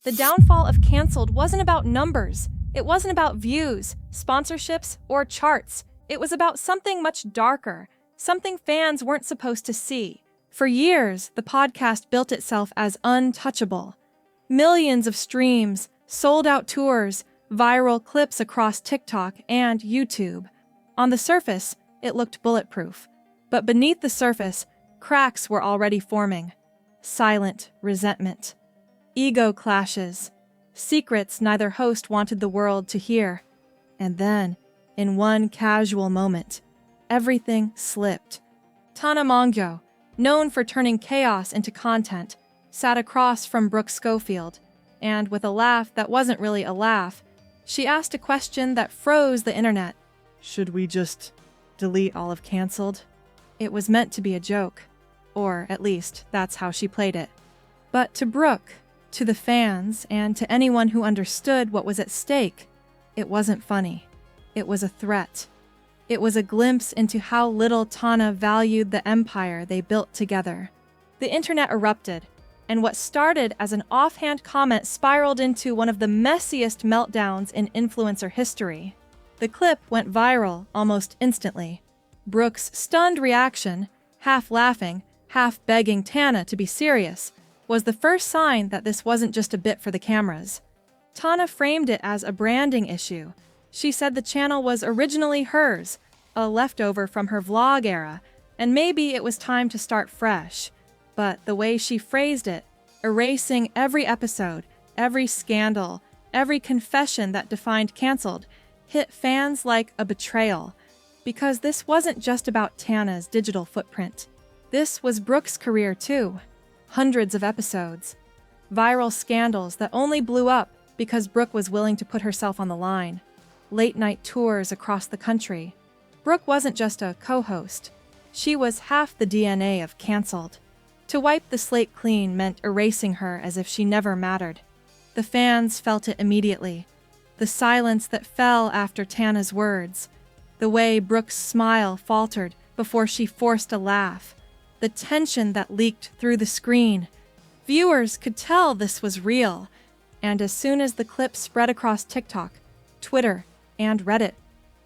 The downfall of Canceled wasn't about numbers. It wasn't about views, sponsorships, or charts. It was about something much darker, something fans weren't supposed to see. For years, the podcast built itself as untouchable. Millions of streams, sold-out tours, viral clips across TikTok and YouTube. On the surface, it looked bulletproof. But beneath the surface, cracks were already forming. Silent resentment. Ego clashes. Secrets neither host wanted the world to hear. And then, in one casual moment, everything slipped. Tana Mongeau, known for turning chaos into content, sat across from Brooke Schofield, and with a laugh that wasn't really a laugh, she asked a question that froze the internet. Should we just delete all of Canceled? It was meant to be a joke, or at least that's how she played it. But to Brooke, to the fans, and to anyone who understood what was at stake, it wasn't funny. It was a threat. It was a glimpse into how little Tana valued the empire they built together. The internet erupted, and what started as an offhand comment spiraled into one of the messiest meltdowns in influencer history. The clip went viral almost instantly. Brooke's stunned reaction, half laughing, half begging Tana to be serious, was the first sign that this wasn't just a bit for the cameras. Tana framed it as a branding issue. She said the channel was originally hers, a leftover from her vlog era, and maybe it was time to start fresh. But the way she phrased it, erasing every episode, every scandal, every confession that defined Canceled, hit fans like a betrayal. Because this wasn't just about Tana's digital footprint. This was Brooke's career too. Hundreds of episodes. Viral scandals that only blew up because Brooke was willing to put herself on the line. Late-night tours across the country. Brooke wasn't just a co-host. She was half the DNA of Canceled. To wipe the slate clean meant erasing her as if she never mattered. The fans felt it immediately. The silence that fell after Tana's words. The way Brooke's smile faltered before she forced a laugh. The tension that leaked through the screen. Viewers could tell this was real. And as soon as the clip spread across TikTok, Twitter, and Reddit,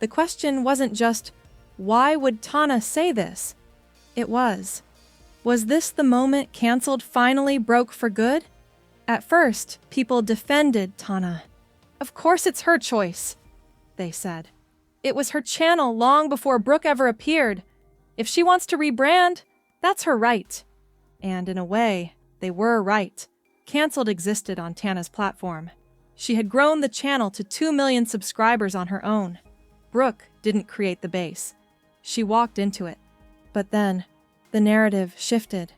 the question wasn't just, why would Tana say this? It was this the moment Canceled finally broke for good? At first, people defended Tana. Of course it's her choice, they said. It was her channel long before Brooke ever appeared. If she wants to rebrand, that's her right. And in a way, they were right. Canceled existed on Tana's platform. She had grown the channel to 2 million subscribers on her own. Brooke didn't create the base. She walked into it. But then, the narrative shifted.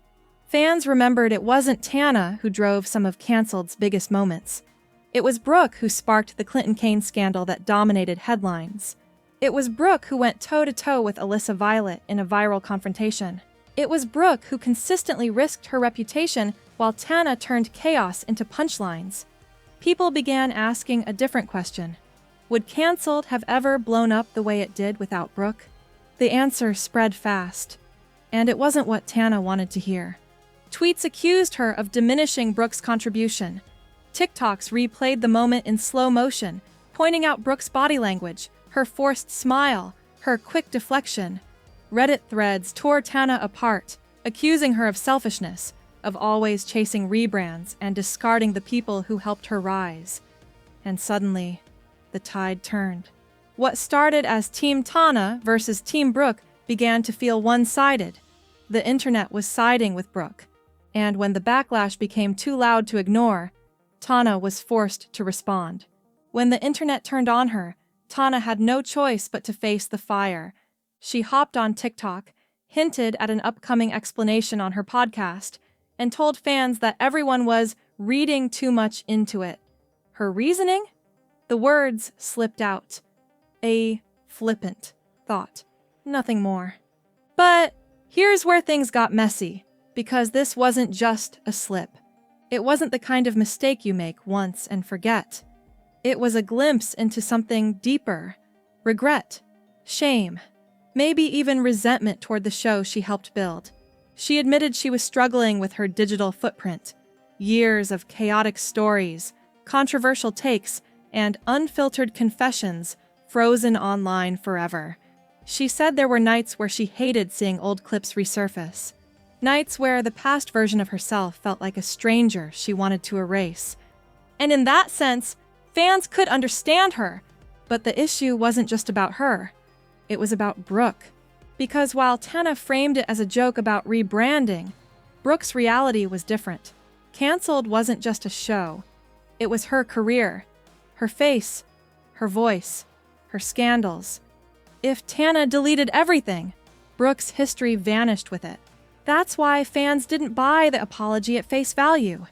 Fans remembered it wasn't Tana who drove some of Canceled's biggest moments. It was Brooke who sparked the Clinton-Kane scandal that dominated headlines. It was Brooke who went toe-to-toe with Alyssa Violet in a viral confrontation. It was Brooke who consistently risked her reputation while Tana turned chaos into punchlines. People began asking a different question. Would Canceled have ever blown up the way it did without Brooke? The answer spread fast. And it wasn't what Tana wanted to hear. Tweets accused her of diminishing Brooke's contribution. TikToks replayed the moment in slow motion, pointing out Brooke's body language, her forced smile, her quick deflection. Reddit threads tore Tana apart, accusing her of selfishness, of always chasing rebrands and discarding the people who helped her rise. And suddenly, the tide turned. What started as Team Tana versus Team Brooke began to feel one-sided. The internet was siding with Brooke, and when the backlash became too loud to ignore, Tana was forced to respond. When the internet turned on her, Tana had no choice but to face the fire. She hopped on TikTok, hinted at an upcoming explanation on her podcast, and told fans that everyone was reading too much into it. Her reasoning? The words slipped out. A flippant thought. Nothing more. But here's where things got messy, because this wasn't just a slip. It wasn't the kind of mistake you make once and forget. It was a glimpse into something deeper. Regret. Shame. Maybe even resentment toward the show she helped build. She admitted she was struggling with her digital footprint. Years of chaotic stories, controversial takes, and unfiltered confessions frozen online forever. She said there were nights where she hated seeing old clips resurface. Nights where the past version of herself felt like a stranger she wanted to erase. And in that sense, fans could understand her. But the issue wasn't just about her. It was about Brooke. Because while Tana framed it as a joke about rebranding, Brooke's reality was different. Cancelled wasn't just a show. It was her career, her face, her voice, her scandals. If Tana deleted everything, Brooke's history vanished with it. That's why fans didn't buy the apology at face value.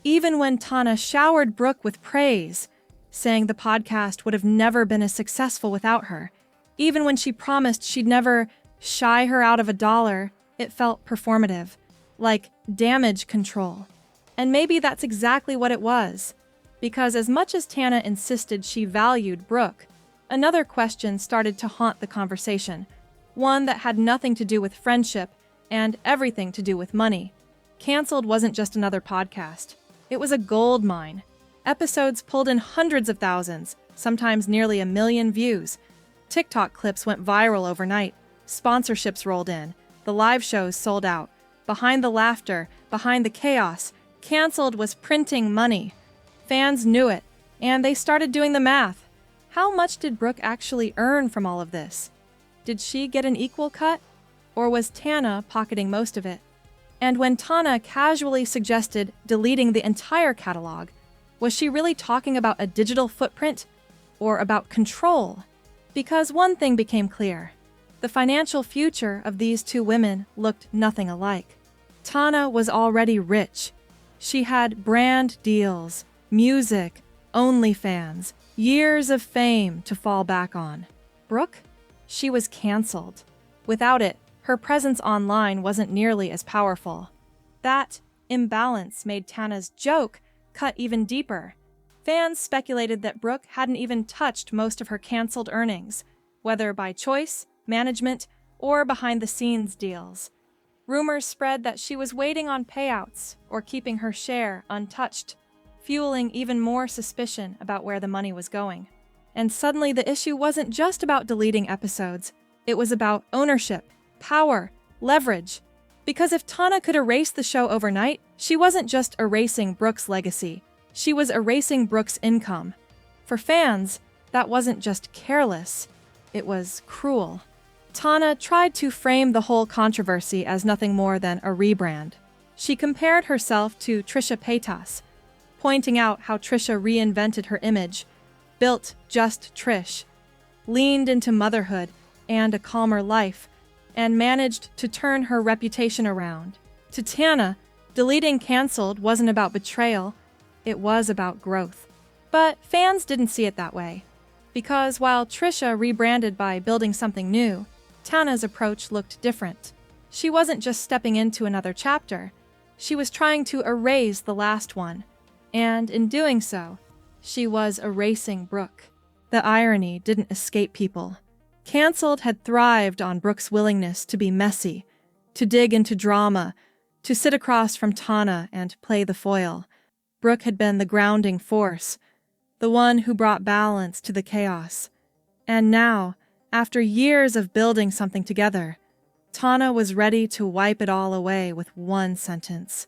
Even when Tana showered Brooke with praise, saying the podcast would have never been as successful without her, even when she promised she'd never shy her out of $1, it felt performative, like damage control. And maybe that's exactly what it was, because as much as Tana insisted she valued Brooke, another question started to haunt the conversation, one that had nothing to do with friendship and everything to do with money. Cancelled wasn't just another podcast. It was a gold mine. Episodes pulled in hundreds of thousands, sometimes nearly 1 million views. TikTok clips went viral overnight. Sponsorships rolled in. The live shows sold out. Behind the laughter, behind the chaos, Cancelled was printing money. Fans knew it, and they started doing the math. How much did Brooke actually earn from all of this? Did she get an equal cut? Or was Tana pocketing most of it? And when Tana casually suggested deleting the entire catalog, was she really talking about a digital footprint or about control? Because one thing became clear. The financial future of these two women looked nothing alike. Tana was already rich. She had brand deals, music, OnlyFans, years of fame to fall back on. Brooke? She was cancelled. Without it, her presence online wasn't nearly as powerful. That imbalance made Tana's joke cut even deeper. Fans speculated that Brooke hadn't even touched most of her cancelled earnings, whether by choice, management, or behind-the-scenes deals. Rumors spread that she was waiting on payouts or keeping her share untouched, fueling even more suspicion about where the money was going. And suddenly the issue wasn't just about deleting episodes. It was about ownership, power, leverage. Because if Tana could erase the show overnight, she wasn't just erasing Brooke's legacy. She was erasing Brooke's income. For fans, that wasn't just careless. It was cruel. Tana tried to frame the whole controversy as nothing more than a rebrand. She compared herself to Trisha Paytas, pointing out how Trisha reinvented her image, built just Trish, leaned into motherhood and a calmer life, and managed to turn her reputation around. To Tana, deleting Cancelled wasn't about betrayal, it was about growth. But fans didn't see it that way. Because while Trisha rebranded by building something new, Tana's approach looked different. She wasn't just stepping into another chapter, she was trying to erase the last one. And in doing so, she was erasing Brooke. The irony didn't escape people. Cancelled had thrived on Brooke's willingness to be messy, to dig into drama, to sit across from Tana and play the foil. Brooke had been the grounding force, the one who brought balance to the chaos. And now, after years of building something together, Tana was ready to wipe it all away with one sentence.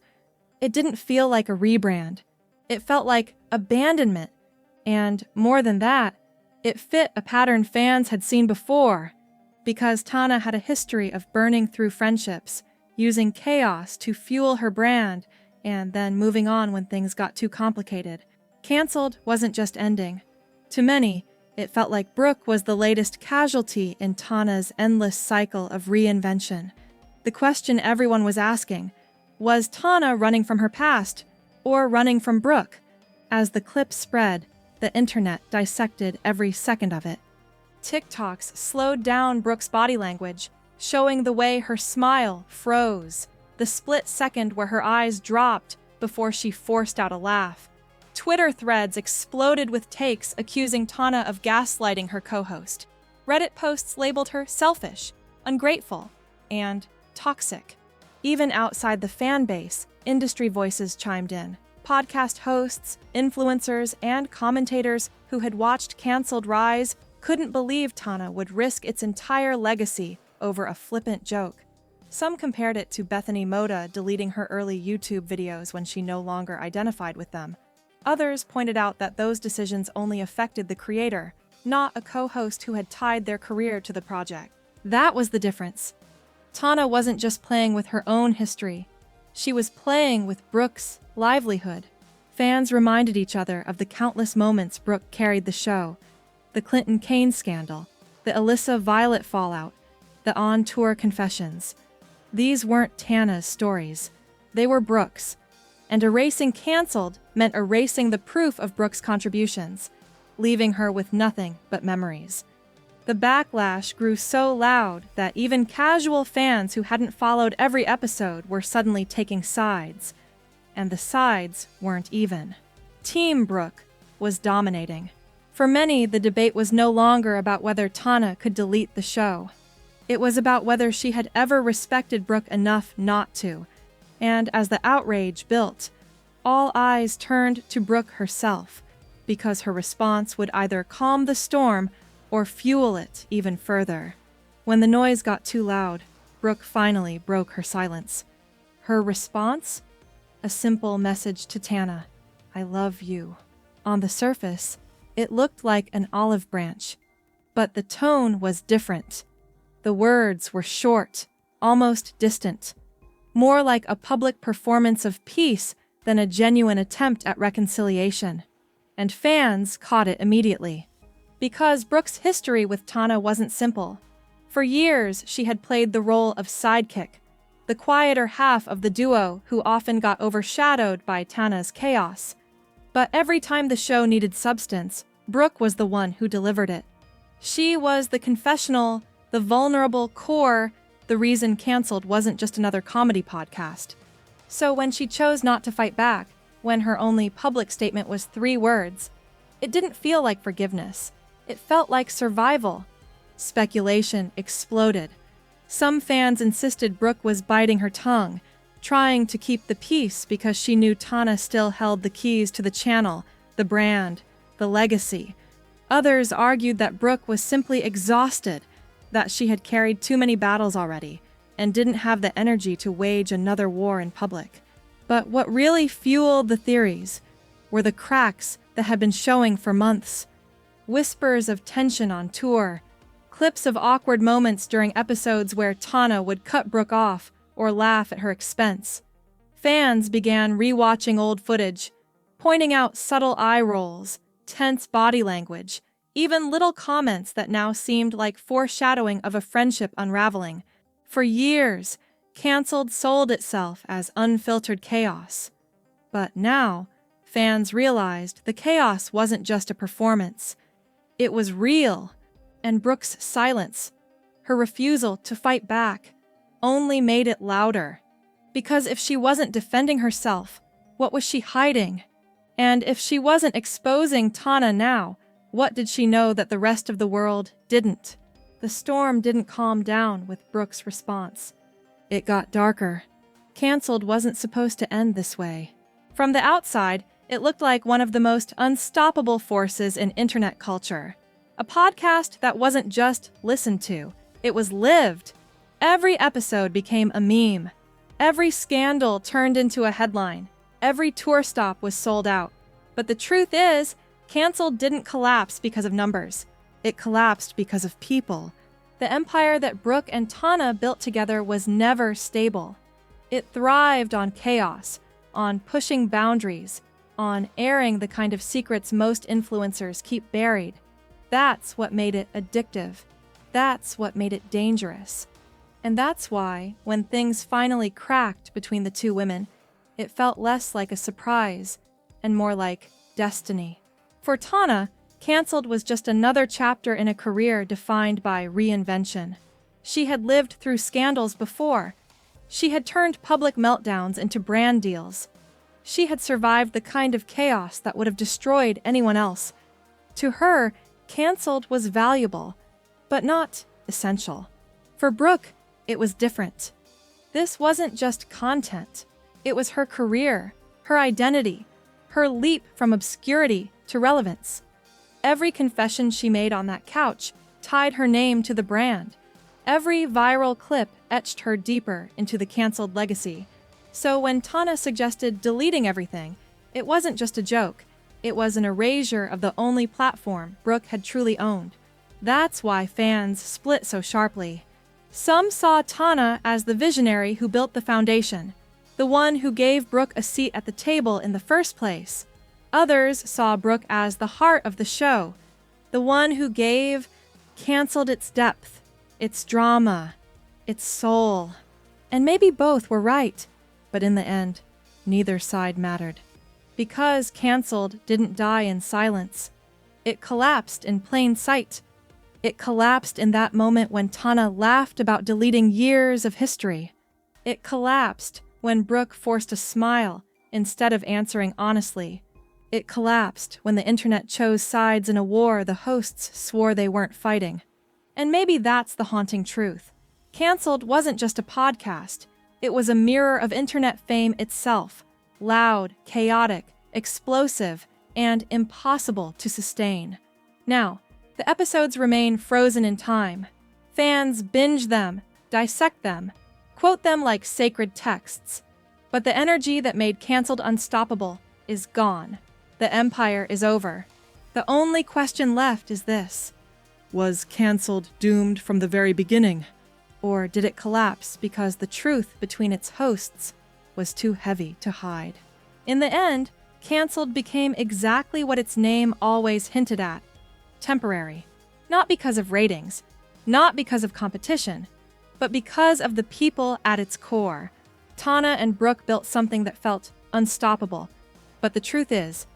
It didn't feel like a rebrand. It felt like abandonment. And more than that, it fit a pattern fans had seen before, because Tana had a history of burning through friendships, using chaos to fuel her brand, and then moving on when things got too complicated. Cancelled wasn't just ending. To many, it felt like Brooke was the latest casualty in Tana's endless cycle of reinvention. The question everyone was asking, was Tana running from her past, or running from Brooke? As the clip spread, the internet dissected every second of it. TikToks slowed down Brooke's body language, showing the way her smile froze, the split second where her eyes dropped before she forced out a laugh. Twitter threads exploded with takes accusing Tana of gaslighting her co-host. Reddit posts labeled her selfish, ungrateful, and toxic. Even outside the fan base, industry voices chimed in. Podcast hosts, influencers, and commentators who had watched Canceled rise couldn't believe Tana would risk its entire legacy over a flippant joke. Some compared it to Bethany Moda deleting her early YouTube videos when she no longer identified with them. Others pointed out that those decisions only affected the creator, not a co-host who had tied their career to the project. That was the difference. Tana wasn't just playing with her own history. She was playing with Brooke's livelihood. Fans reminded each other of the countless moments Brooke carried the show. The Clinton Kane scandal, the Alyssa Violet fallout, the on-tour confessions. These weren't Tana's stories. They were Brooke's. And erasing Canceled meant erasing the proof of Brooke's contributions, leaving her with nothing but memories. The backlash grew so loud that even casual fans who hadn't followed every episode were suddenly taking sides. And the sides weren't even. Team Brooke was dominating. For many, the debate was no longer about whether Tana could delete the show. It was about whether she had ever respected Brooke enough not to. And as the outrage built, all eyes turned to Brooke herself, because her response would either calm the storm or fuel it even further. When the noise got too loud, Brooke finally broke her silence. Her response? A simple message to Tana, "I love you." On the surface, it looked like an olive branch, but the tone was different. The words were short, almost distant, more like a public performance of peace than a genuine attempt at reconciliation. And fans caught it immediately. Because Brooke's history with Tana wasn't simple. For years, she had played the role of sidekick, the quieter half of the duo who often got overshadowed by Tana's chaos. But every time the show needed substance, Brooke was the one who delivered it. She was the confessional, the vulnerable core, the reason Canceled wasn't just another comedy podcast. So when she chose not to fight back, when her only public statement was 3 words, it didn't feel like forgiveness. It felt like survival. Speculation exploded. Some fans insisted Brooke was biting her tongue, trying to keep the peace because she knew Tana still held the keys to the channel, the brand, the legacy. Others argued that Brooke was simply exhausted, that she had carried too many battles already, and didn't have the energy to wage another war in public. But what really fueled the theories were the cracks that had been showing for months. Whispers of tension on tour, clips of awkward moments during episodes where Tana would cut Brooke off or laugh at her expense. Fans began rewatching old footage, pointing out subtle eye rolls, tense body language, even little comments that now seemed like foreshadowing of a friendship unraveling. For years, Canceled sold itself as unfiltered chaos. But now, fans realized the chaos wasn't just a performance. It was real, and Brooke's silence, her refusal to fight back, only made it louder. Because if she wasn't defending herself, what was she hiding? And if she wasn't exposing Tana now, what did she know that the rest of the world didn't? The storm didn't calm down with Brooke's response. It got darker. Canceled wasn't supposed to end this way. From the outside, it looked like one of the most unstoppable forces in internet culture. A podcast that wasn't just listened to, it was lived. Every episode became a meme. Every scandal turned into a headline. Every tour stop was sold out. But the truth is, Canceled didn't collapse because of numbers. It collapsed because of people. The empire that Brooke and Tana built together was never stable. It thrived on chaos, on pushing boundaries, on airing the kind of secrets most influencers keep buried. That's what made it addictive. That's what made it dangerous. And that's why, when things finally cracked between the two women, it felt less like a surprise and more like destiny. For Tana, Canceled was just another chapter in a career defined by reinvention. She had lived through scandals before. She had turned public meltdowns into brand deals. She had survived the kind of chaos that would have destroyed anyone else. To her, Canceled was valuable, but not essential. For Brooke, it was different. This wasn't just content. It was her career, her identity, her leap from obscurity to relevance. Every confession she made on that couch tied her name to the brand. Every viral clip etched her deeper into the canceled legacy. So when Tana suggested deleting everything, it wasn't just a joke. It was an erasure of the only platform Brooke had truly owned. That's why fans split so sharply. Some saw Tana as the visionary who built the foundation, the one who gave Brooke a seat at the table in the first place. Others saw Brooke as the heart of the show, the one who canceled its depth, its drama, its soul. And maybe both were right, but in the end, neither side mattered. Because canceled didn't die in silence. It collapsed in plain sight. It collapsed in that moment when Tana laughed about deleting years of history. It collapsed when Brooke forced a smile instead of answering honestly. It collapsed when the internet chose sides in a war the hosts swore they weren't fighting. And maybe that's the haunting truth. Canceled wasn't just a podcast. It was a mirror of internet fame itself. Loud, chaotic, explosive, and impossible to sustain. Now, the episodes remain frozen in time. Fans binge them, dissect them, quote them like sacred texts. But the energy that made Canceled unstoppable is gone. The empire is over. The only question left is this: was Canceled doomed from the very beginning? Or did it collapse because the truth between its hosts was too heavy to hide? In the end, Canceled became exactly what its name always hinted at: temporary. Not because of ratings, not because of competition, but because of the people at its core. Tana and Brooke built something that felt unstoppable, but the truth is,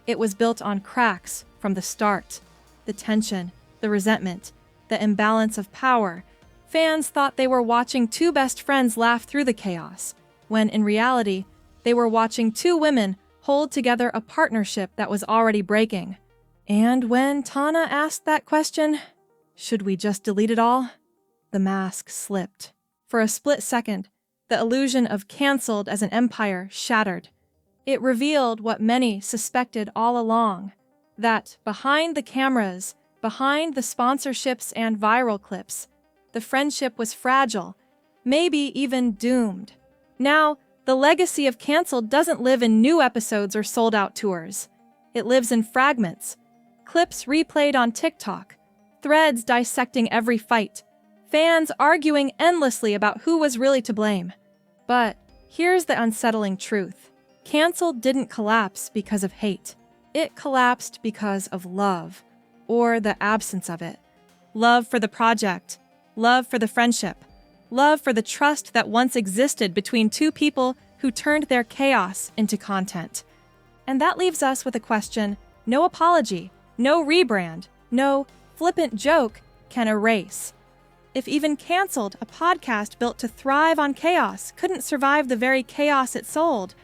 it was built on cracks from the start. The tension, the resentment, the imbalance of power. Fans thought they were watching two best friends laugh through the chaos, when in reality, they were watching two women hold together a partnership that was already breaking. And when Tana asked that question, should we just delete it all? The mask slipped. For a split second, the illusion of Canceled as an empire shattered. It revealed what many suspected all along, that behind the cameras, behind the sponsorships and viral clips, the friendship was fragile, maybe even doomed. Now, the legacy of Canceled doesn't live in new episodes or sold-out tours. It lives in fragments, clips replayed on TikTok, threads dissecting every fight, fans arguing endlessly about who was really to blame. But here's the unsettling truth. Canceled didn't collapse because of hate. It collapsed because of love, or the absence of it. Love for the project, love for the friendship, love for the trust that once existed between two people who turned their chaos into content. And that leaves us with a question no apology, no rebrand, no flippant joke can erase. If even Canceled, a podcast built to thrive on chaos, couldn't survive the very chaos it sold,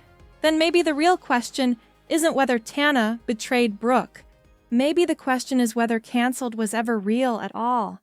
then maybe the real question isn't whether Tana betrayed Brooke. Maybe the question is whether Canceled was ever real at all.